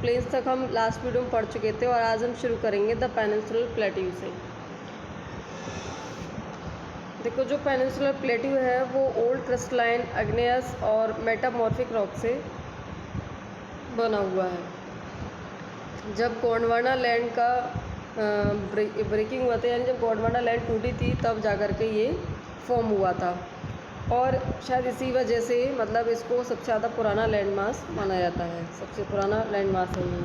Planes तक हम last video में पढ़ चुके थे और आज हम शुरू करेंगे द पेनिनसुलर प्लेट्यू से। देखो, जो पेनिनसुलर प्लेट्यू है वो ओल्ड क्रिस्टलाइन, अग्नेयस और मेटामॉर्फिक रॉक से बना हुआ है। जब गोंडवाना लैंड का ब्रेकिंग हुआ था, यानी जब गोंडवाना लैंड टूटी थी, तब जाकर के ये फॉर्म हुआ था और शायद इसी वजह से मतलब इसको सबसे ज़्यादा पुराना लैंड मास माना जाता है, सबसे पुराना लैंड मास है ये।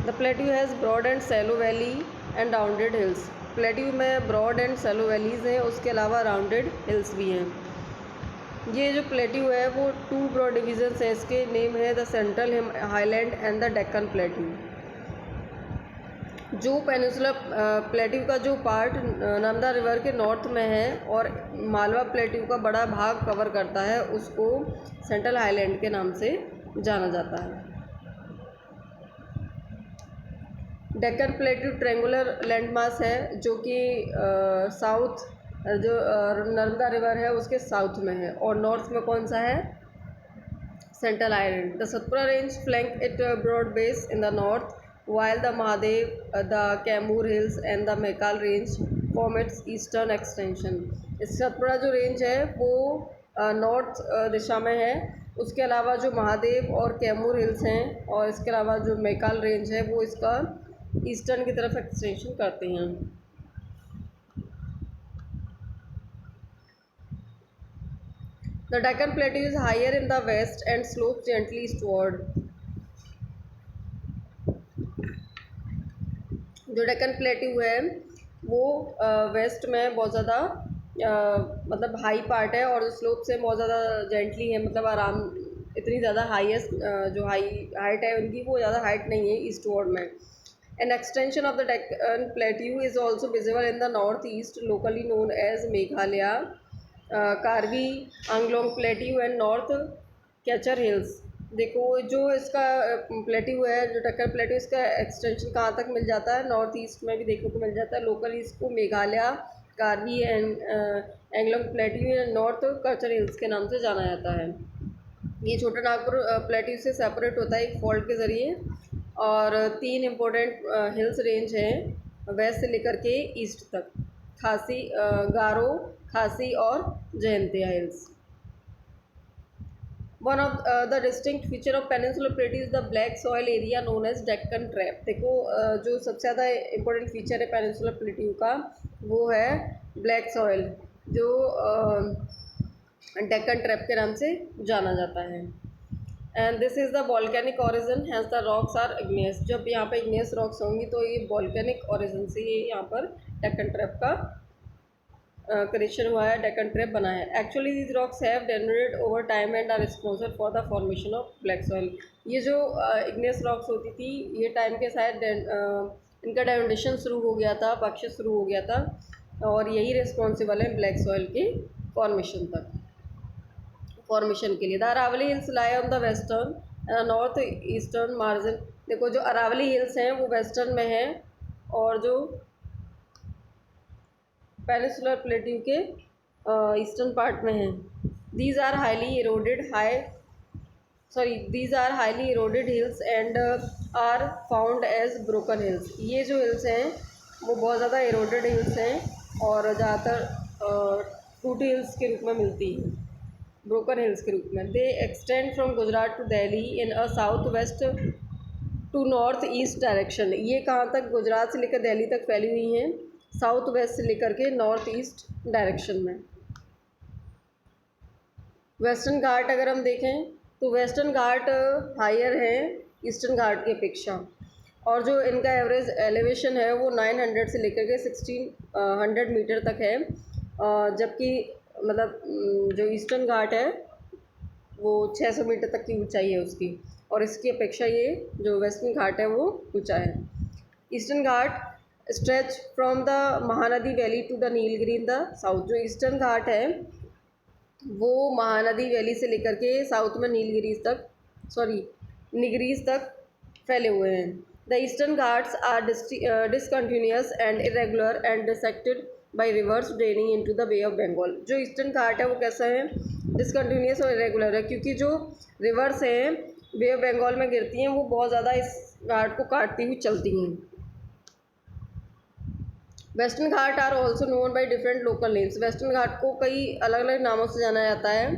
The plateau has broad and shallow valley and rounded hills. Plateau में ब्रॉड एंड सैलो वैलीज़ हैं, उसके अलावा राउंडेड हिल्स भी हैं। ये जो प्लेट्यू है वो 2 ब्रॉड डिवीजन्स हैं इसके। नेम है the central highland and the Deccan plateau. जो पेनिनसुलर प्लेट्यू का जो पार्ट नर्मदा रिवर के नॉर्थ में है और मालवा प्लेट्यू का बड़ा भाग कवर करता है, उसको सेंट्रल हाईलैंड के नाम से जाना जाता है। डेक्कन प्लेट्यू ट्रेंगुलर लैंडमास है जो कि साउथ जो नर्मदा रिवर है उसके साउथ में है और नॉर्थ में कौन सा है? Central island. The Satpura range flank it broad base in the north while the Mahadev, the Kaimur Hills and the Mekal Range form its eastern extension। इस सतपुरा जो रेंज है वो नॉर्थ दिशा में है। उसके अलावा जो महादेव और कैमूर हिल्स हैं और इसके अलावा जो मेकाल रेंज है वो इसका ईस्टर्न की तरफ एक्सटेंशन करते हैं। The Deccan Plateau is higher in the west and slopes gently eastward। जो डेक्कन प्लेट्यू है वो वेस्ट में बहुत ज़्यादा मतलब हाई पार्ट है और स्लोप से बहुत ज़्यादा जेंटली है, मतलब आराम, इतनी ज़्यादा हाईएस्ट जो हाइट है उनकी वो ज़्यादा हाइट नहीं है ईस्टवर्ड में। An extension of the Deccan plateau is also visible in the north east, locally known as Meghalaya, Karbi Anglong plateau and north Cachar hills. देखो, जो इसका प्लेट्यू है, जो डेक्कन प्लेट्यू, इसका एक्सटेंशन कहाँ तक मिल जाता है? नॉर्थ ईस्ट में भी देखने को मिल जाता है। लोकली इसको Meghalaya, Karbi and Anglong plateau and north Cachar hills के नाम से जाना जाता है। ये छोटा नागपुर प्लेट्यू से सेपरेट होता है एक फॉल्ट के ज़रिए और 3 इम्पोर्टेंट हिल्स रेंज हैं वेस्ट से लेकर के ईस्ट तक, खासी, गारो, खासी और Jaintia hills. One of the distinct feature of peninsular plateau is the black soil area known as Deccan Trap। देखो, जो सबसे ज़्यादा इम्पोर्टेंट फीचर है पेनिनसुलर प्लेट्यू का वो है ब्लैक सॉइल, जो डेक्कन ट्रैप के नाम से जाना जाता है। And this is the volcanic origin, has the rocks are igneous. जब यहाँ पे इग्नियस रॉक्स होंगी तो ये वॉल्केनिक ओरिजिन से ये यहाँ पर डेक्कन ट्रैप का क्रिएशन हुआ है, डेक्कन ट्रैप बना है। Actually these rocks have degenerated over time and are responsible for the formation of black soil. ये जो इग्नियस रॉक्स होती थी, ये टाइम के साथ इनका डेनोडेशन शुरू हो गया था, बख्शिश शुरू हो गया था और यही रिस्पॉन्सिबल है ब्लैक सॉइल के फॉर्मेशन के लिए। The Aravali hills lie on the western north eastern margin. देखो, जो अरावली हिल्स हैं वो वेस्टर्न में हैं और जो पेनिनसुलर प्लेट्यू के ईस्टर्न पार्ट में हैं। These are highly eroded hills and are found as broken hills. ये जो हिल्स हैं वो बहुत ज़्यादा इरोडेड हिल्स हैं और ज़्यादातर टूटी हिल्स के रूप में मिलती हैं, ब्रोकन हिल्स के रूप में। They extend from Gujarat to Delhi in a south west to north east direction. ये कहाँ तक? गुजरात से लेकर दिल्ली तक फैली हुई हैं, साउथ वेस्ट से लेकर के नॉर्थ ईस्ट डायरेक्शन में। वेस्टर्न घाट अगर हम देखें तो वेस्टर्न घाट हायर है ईस्टर्न घाट की अपेक्षा और जो इनका एवरेज एलिवेशन है वो 900 से लेकर के 1600 मीटर तक है, जबकि मतलब जो ईस्टर्न घाट है वो 600 मीटर तक की ऊंचाई है उसकी, और इसकी अपेक्षा ये जो वेस्टर्न घाट है वो ऊंचा है। Eastern Ghat stretch from the Mahanadi valley to the Nilgiri in the south. जो ईस्टर्न घाट है वो महानदी वैली से लेकर के साउथ में नीलगिरीज तक फैले हुए हैं। The eastern Ghats are discontinuous and irregular and dissected by rivers draining into the Bay of Bengal. जो ईस्टर्न घाट है वो कैसा है? डिसकंटिन्यूअस और इरेगुलर है, क्योंकि जो रिवर्स हैं बे ऑफ बंगाल में गिरती हैं वो बहुत ज़्यादा इस घाट को काटती हुई चलती हैं। Western Ghat are also known by different local names. Western Ghat को कई अलग अलग नामों से जाना जाता है।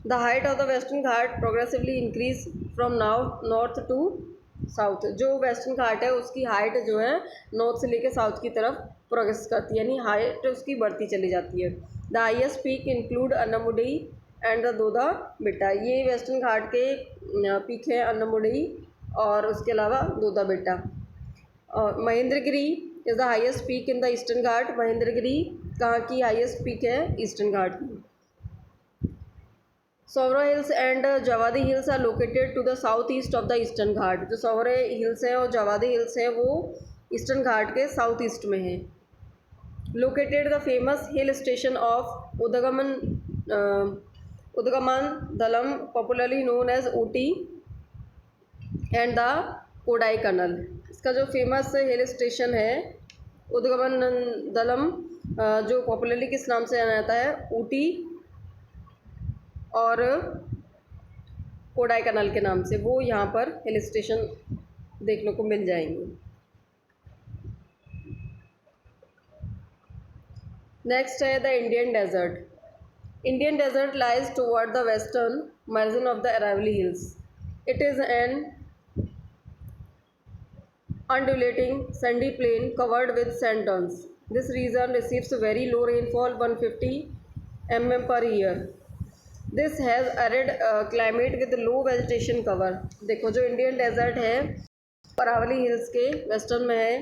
The height of the Western Ghat progressively increase from north to south. जो वेस्टर्न घाट है उसकी हाइट जो है नॉर्थ से लेकर साउथ की तरफ प्रोग्रेस करती है, यानी हाइट उसकी बढ़ती चली जाती है। The highest peak include Anamudi and the Doda Betta. ये वेस्टर्न घाट के पीक हैं अन्नमुडई और उसके अलावा दोदा बेटा। और Mahendragiri is the highest peak in the Eastern Ghat. Mahendragiri कहाँ की हाईएस्ट पीक है? ईस्टर्न घाट की। Shevaroy hills and Javadi hills are located to the south east of the Eastern Ghat. जो सोवरे हिल्स हैं और जवादी हिल्स हैं वो ईस्टर्न घाट के साउथ ईस्ट में हैं। Located the famous hill station of Udagamandalam popularly known as Ooty and the Kodaikanal. इसका जो फेमस हिल स्टेशन है उदगमन दलम, जो पॉपुलरली किस नाम से जाना जाता है? ऊटी और कोडाई कनाल के नाम से, वो यहाँ पर हिल स्टेशन देखने को मिल जाएंगे। नेक्स्ट है the Indian desert. Indian desert lies toward the western margin of the Aravali hills. It is an undulating sandy plain covered with sand dunes. This region receives very low rainfall 150 mm per year. This has arid climate with low vegetation cover. देखो जो Indian desert है Aravalli hills के western में है,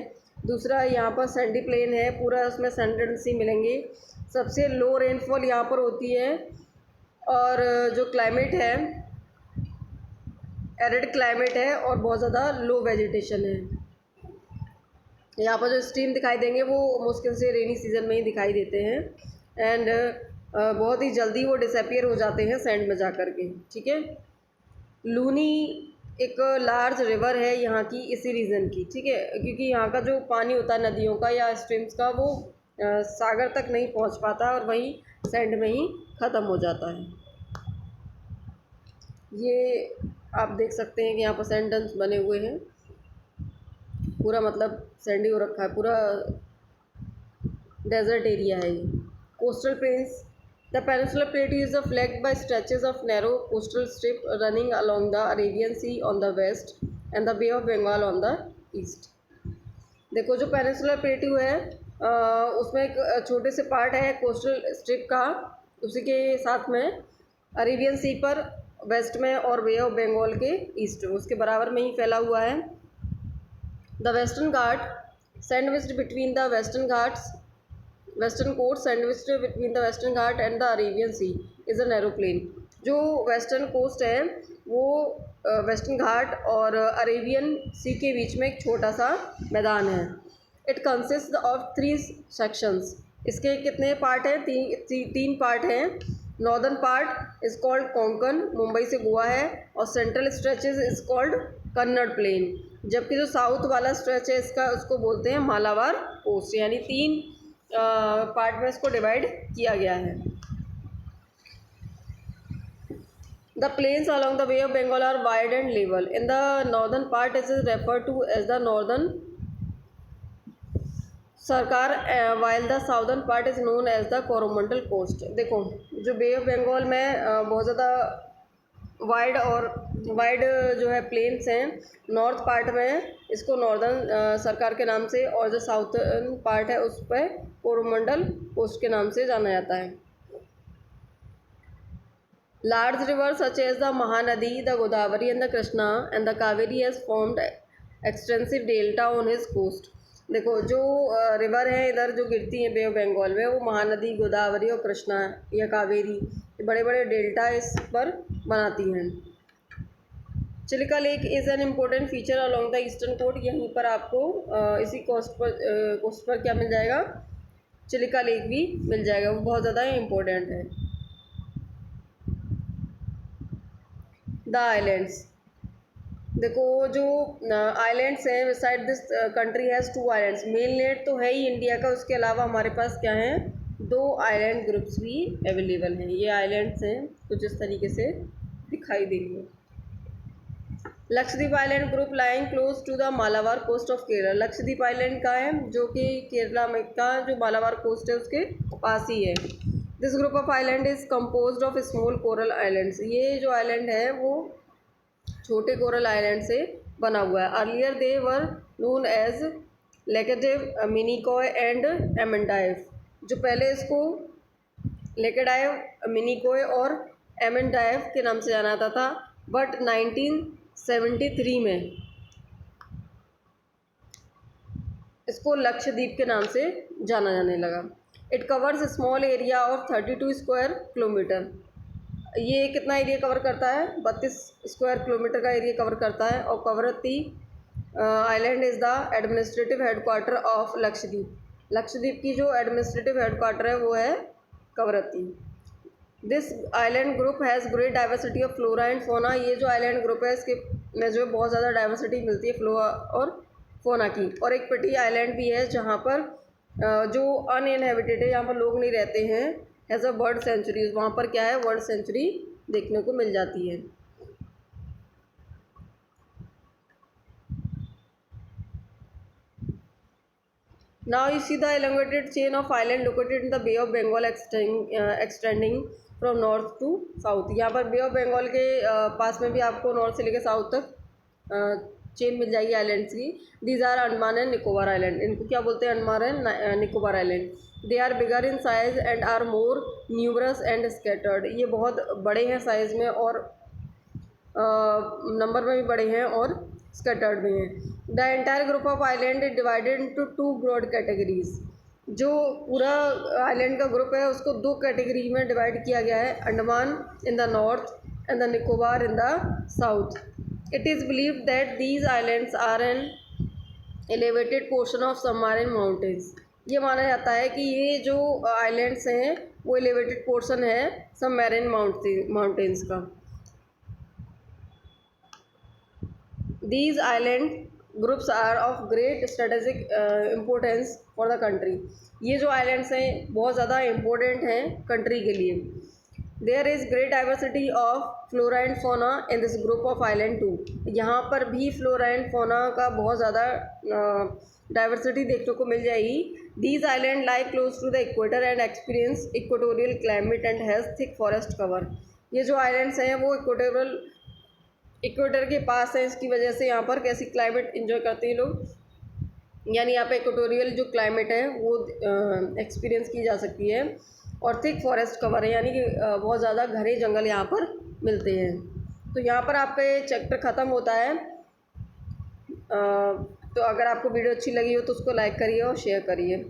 दूसरा यहाँ पर Sandy plane है, पूरा उसमें सैंड डंस ही मिलेंगे। सबसे लो रेनफॉल यहाँ पर होती है और जो क्लाइमेट है एरिड क्लाइमेट है और बहुत ज़्यादा लो वेजिटेशन है। यहाँ पर जो स्ट्रीम दिखाई देंगे वो मुश्किल से रेनी सीज़न में ही दिखाई देते हैं एंड बहुत ही जल्दी वो डिसअपियर हो जाते हैं सैंड में जा कर के। ठीक है, लूनी एक लार्ज रिवर है यहाँ की, इसी रीज़न की। ठीक है, क्योंकि यहाँ का जो पानी होता है नदियों का या स्ट्रीम्स का वो सागर तक नहीं पहुँच पाता और वहीं सैंड में ही ख़त्म हो जाता है। ये आप देख सकते हैं कि यहाँ पर सैंड डंस बने हुए हैं, पूरा मतलब सैंडी हो रखा है, पूरा डेजर्ट एरिया है ये। Coastal plains. The peninsular plate is flanked by stretches of narrow coastal strip running along the Arabian Sea on the west and the Bay of Bengal on the east. देखो जो peninsular plateau है उसमें एक छोटे से part है coastal strip का, उसी के साथ में अरेबियन सी पर वेस्ट में और बे ऑफ बंगाल के ईस्ट उसके बराबर में ही फैला हुआ है। The Western Ghat sandwiched between the Western coast sandwiched between the Western Ghat and the Arabian Sea is a narrow plain। जो वेस्टर्न कोस्ट है वो वेस्टर्न घाट और अरेबियन सी के बीच में एक छोटा सा मैदान है। It consist of 3 sections. इसके कितने पार्ट हैं? तीन पार्ट हैं। Northern part is called Konkan, Mumbai से गोवा है, और central stretches is called Kannada plain, जबकि जो साउथ वाला स्ट्रेच है इसका उसको बोलते हैं मालाबार कोस्ट। यानी 3 पार्ट में इसको डिवाइड किया गया है। The plains along the bay of Bengal are wide and level. In the northern part is refer to as the northern Circars while the southern part is known as the Coromandel coast. देखो जो बे of Bengal में बहुत ज़्यादा wide जो है planes हैं, north part में इसको नॉर्दर्न सरकार के नाम से, और जो साउथर्न पार्ट है उस पर कोरोमंडल कोस्ट के नाम से जाना जाता है। Large river such as the Mahanadi, the Godavari and the Krishna and the Kaveri has formed extensive delta on his coast. देखो जो रिवर है इधर जो गिरती हैं बे ऑफ बंगाल में, वो महानदी, गोदावरी और कृष्णा या कावेरी बड़े बड़े डेल्टा इस पर बनाती हैं। Chilika lake is an important feature along the eastern coast. यहीं पर आपको इसी कोस्ट पर क्या मिल जाएगा? चिलिका लेक भी मिल जाएगा, वो बहुत ज़्यादा इम्पोर्टेंट है। The islands. देखो जो आइलैंड्स हैं beside this country has 2 islands. Mainland तो है ही इंडिया का, उसके अलावा हमारे पास क्या हैं? 2 आइलैंड ग्रुप्स भी अवेलेबल हैं। ये आइलैंड्स हैं कुछ इस तरीके से। दिखाई देंगे। Lakshadweep island group lying close to the Malabar coast of Kerala. Lakshadweep island का है जो कि केरला में का जो मालाबार कोस्ट है उसके पास ही है। This group of island is composed of small coral islands. ये जो आइलैंड है वो छोटे कोरल आइलैंड से बना हुआ है। Earlier they were known as Laccadive, Minicoy and Amindivi. जो पहले इसको लेकेडाइव, मिनिकॉय और एमेंडाइव के नाम से जाना जाता था, बट 1973 में इसको लक्षद्वीप के नाम से जाना जाने लगा। It covers small area of 32 square kilometre. ये कितना एरिया कवर करता है? 32 स्क्वायर किलोमीटर का एरिया कवर करता है। और Kavaratti island is the administrative headquarter of Lakshadweep. Lakshadweep की जो एडमिनिस्ट्रेटिव हेडक्वार्टर है वो है Kavaratti. This island group has great diversity of flora and fauna. ये जो आइलैंड ग्रुप है इसके में जो बहुत ज़्यादा डाइवर्सिटी मिलती है फ्लोरा और फोना की। और एक पटी आइलैंड भी है जहाँ पर जो अनइनहेबिटेड है, यहाँ पर लोग नहीं रहते हैं, हैज़ अ बर्ड सेंचुरी। वहाँ पर क्या है? बर्ड सेंचुरी देखने को मिल जाती है। Now you see the elongated chain of island located in the Bay of Bengal extending from north to south। यहाँ पर बे ऑफ बंगाल के पास में भी आपको नॉर्थ से लेकर साउथ तक चेन मिल जाएगी आइलैंड्स की। These are Andaman and Nicobar island. इनको क्या बोलते हैं? Andaman and Nicobar island. They are bigger in size and are more numerous and scattered. ये बहुत बड़े हैं साइज़ में और नंबर में भी बड़े हैं और स्कैटर्ड में हैं। The entire group of island is divided into 2 broad categories. जो पूरा आइलैंड का ग्रुप है उसको 2 कैटेगरी में डिवाइड किया गया है। Andaman in the north and the Nicobar in the south. It is believed that these islands are an elevated portion of submarine mountains. ये माना जाता है कि ये जो आइलैंड्स हैं वो एलिवेटेड पोर्शन है सबमरीन माउंटेन्स का। These island groups are of great strategic importance for the country। ये जो islands हैं बहुत ज़्यादा important हैं country के लिए। There is great diversity of flora and fauna in this group of island too। यहाँ पर भी flora and fauna का बहुत ज़्यादा diversity देखने को मिल जाएगी। These island lie close to the equator and experience equatorial climate and has thick forest cover। ये जो islands हैं वो इक्वेटर के पास है, इसकी वजह से यहाँ पर कैसी क्लाइमेट इन्जॉय करते हैं लोग, यानी यहाँ पे इक्वेटोरियल जो क्लाइमेट है वो एक्सपीरियंस की जा सकती है। और थिक फॉरेस्ट कवर है, यानी कि बहुत ज़्यादा घने जंगल यहाँ पर मिलते हैं। तो यहाँ पर आपका ये चैप्टर ख़त्म होता है। तो अगर आपको वीडियो अच्छी लगी हो तो उसको लाइक करिए और शेयर करिए।